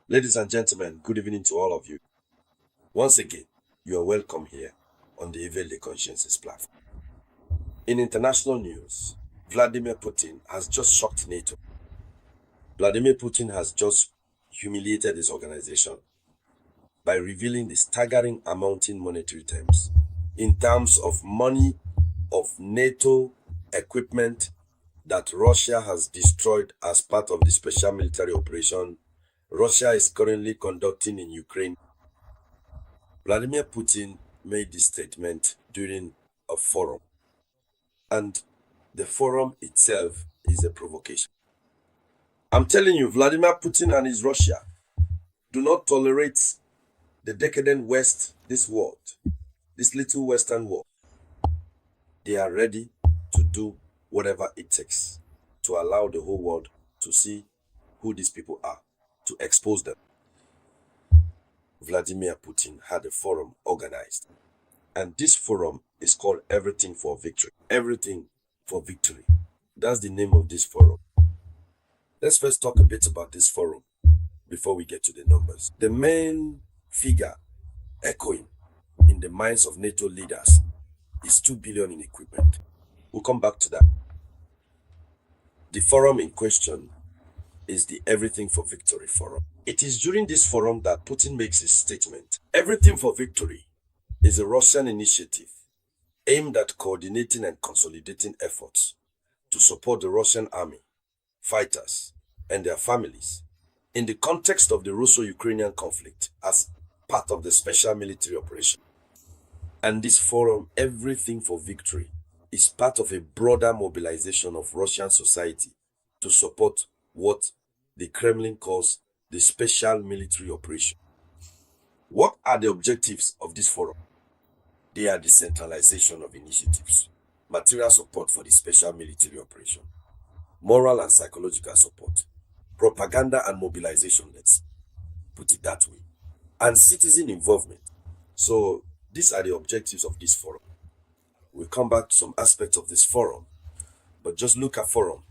Ladies and gentlemen, good evening to all of you. Once again, you are welcome here on the Evil the Consciences platform. In international news, Vladimir Putin has just shocked NATO. Vladimir Putin has just humiliated his organization by revealing the staggering amount in monetary terms. In terms of money of NATO equipment that Russia has destroyed as part of the special military operation Russia is currently conducting in Ukraine. Vladimir Putin made this statement during a forum, and the forum itself is a provocation. I'm telling you, Vladimir Putin and his Russia do not tolerate the decadent West, this world, this little Western world. They are ready to do whatever it takes to allow the whole world to see who these people are, to expose them. Vladimir Putin had a forum organized, and this forum is called Everything for Victory. Everything for Victory. That's the name of this forum. Let's first talk a bit about this forum before we get to the numbers. The main figure echoing in the minds of NATO leaders is 2 billion in equipment. We'll come back to that. The forum in question is the Everything for Victory forum. It is during this forum that Putin makes his statement. Everything for Victory is a Russian initiative aimed at coordinating and consolidating efforts to support the Russian army, fighters, and their families in the context of the Russo-Ukrainian conflict as part of the special military operation. And this forum, Everything for Victory, is part of a broader mobilization of Russian society to support what the Kremlin calls the special military operation. What are the objectives of this forum? They are decentralization of initiatives, material support for the special military operation, moral and psychological support, propaganda and mobilization, let's put it that way, and citizen involvement. So these are the objectives of this forum. We'll come back to some aspects of this forum, but just look at forum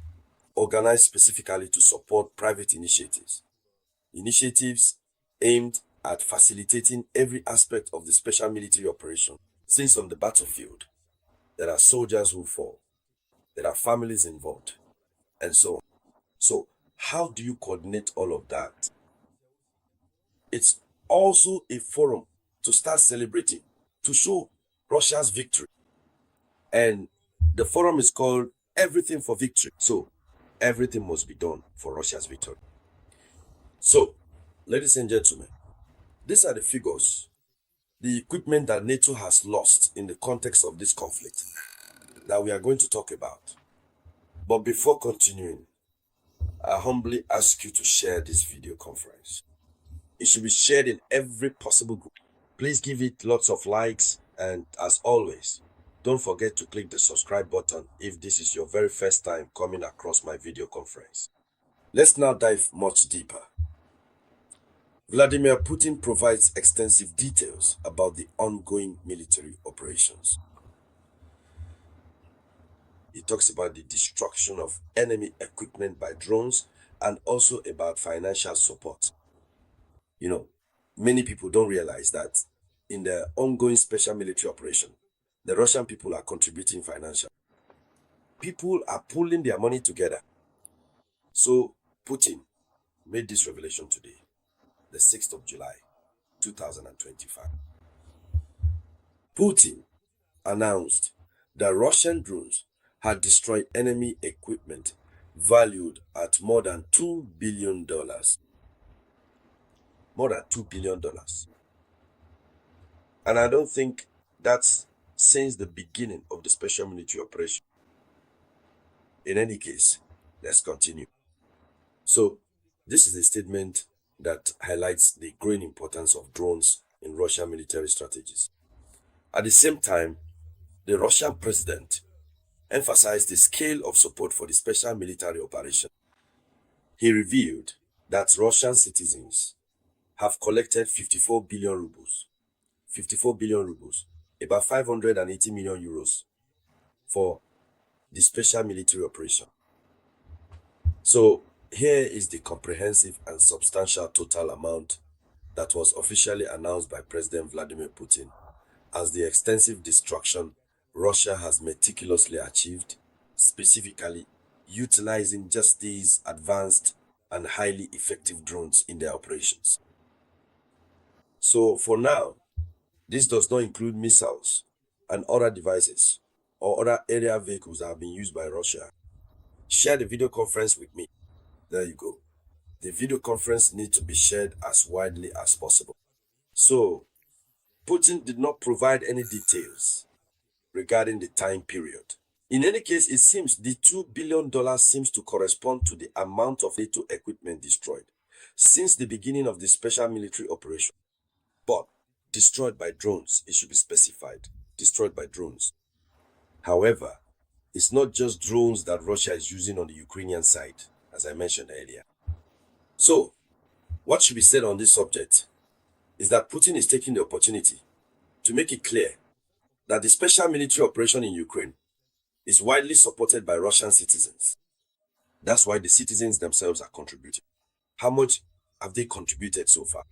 organized specifically to support private initiatives aimed at facilitating every aspect of the special military operation. Since on the battlefield, there are soldiers who fall, there are families involved, and so on. So how do you coordinate all of that? It's also a forum to start celebrating, to show Russia's victory. And the forum is called Everything for Victory. So everything must be done for Russia's victory. So, ladies and gentlemen, these are the figures, the equipment that NATO has lost in the context of this conflict that we are going to talk about. But before continuing, I humbly ask you to share this video conference. It should be shared in every possible group. Please give it lots of likes, and as always, don't forget to click the subscribe button if this is your very first time coming across my video conference. Let's now dive much deeper. Vladimir Putin provides extensive details about the ongoing military operations. He talks about the destruction of enemy equipment by drones and also about financial support. You know, many people don't realize that in the ongoing special military operation, the Russian people are contributing financially. People are pulling their money together. So Putin made this revelation today, the 6th of July, 2025. Putin announced that Russian drones had destroyed enemy equipment valued at more than $2 billion. More than $2 billion. And I don't think that's since the beginning of the special military operation. In any case, let's continue. So, this is a statement that highlights the growing importance of drones in Russian military strategies. At the same time, the Russian president emphasized the scale of support for the special military operation. He revealed that Russian citizens have collected 54 billion rubles, about 580 million euros for the special military operation. So Here is the comprehensive and substantial total amount that was officially announced by President Vladimir Putin as the extensive destruction Russia has meticulously achieved, specifically utilizing just these advanced and highly effective drones in their operations. So for now, this does not include missiles and other devices or other aerial vehicles that have been used by Russia. Share the video conference with me. There you go. The video conference needs to be shared as widely as possible. So, Putin did not provide any details regarding the time period. In any case, it seems the $2 billion seems to correspond to the amount of NATO equipment destroyed since the beginning of the special military operation. But destroyed by drones, it should be specified. Destroyed by drones. However, it's not just drones that Russia is using on the Ukrainian side, as I mentioned earlier. So, what should be said on this subject is that Putin is taking the opportunity to make it clear that the special military operation in Ukraine is widely supported by Russian citizens. That's why the citizens themselves are contributing. How much have they contributed so far?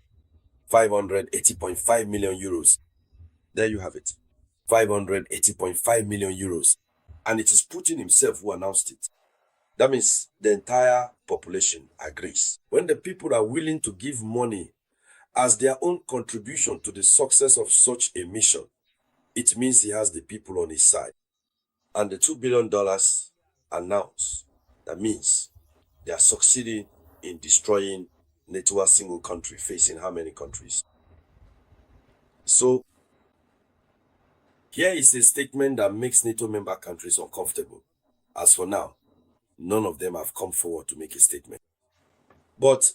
580.5 million euros. There you have it. 580.5 million euros. And it is Putin himself who announced it. That means the entire population agrees. When the people are willing to give money as their own contribution to the success of such a mission, it means he has the people on his side. And the $2 billion announced, that means they are succeeding in destroying NATO, a single country, facing how many countries? So, here is a statement that makes NATO member countries uncomfortable. As for now, none of them have come forward to make a statement. But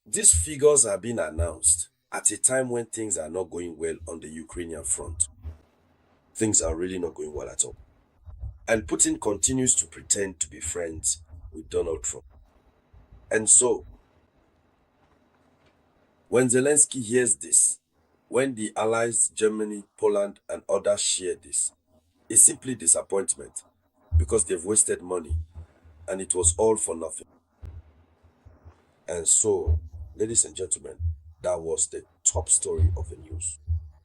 these figures are being announced at a time when things are not going well on the Ukrainian front. Things are really not going well at all. And Putin continues to pretend to be friends with Donald Trump. And so, when Zelensky hears this, when the allies, Germany, Poland, and others share this, it's simply disappointment because they've wasted money and it was all for nothing. And so, ladies and gentlemen, that was the top story of the news.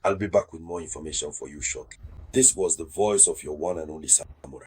I'll be back with more information for you shortly. This was the voice of your one and only Samouraï.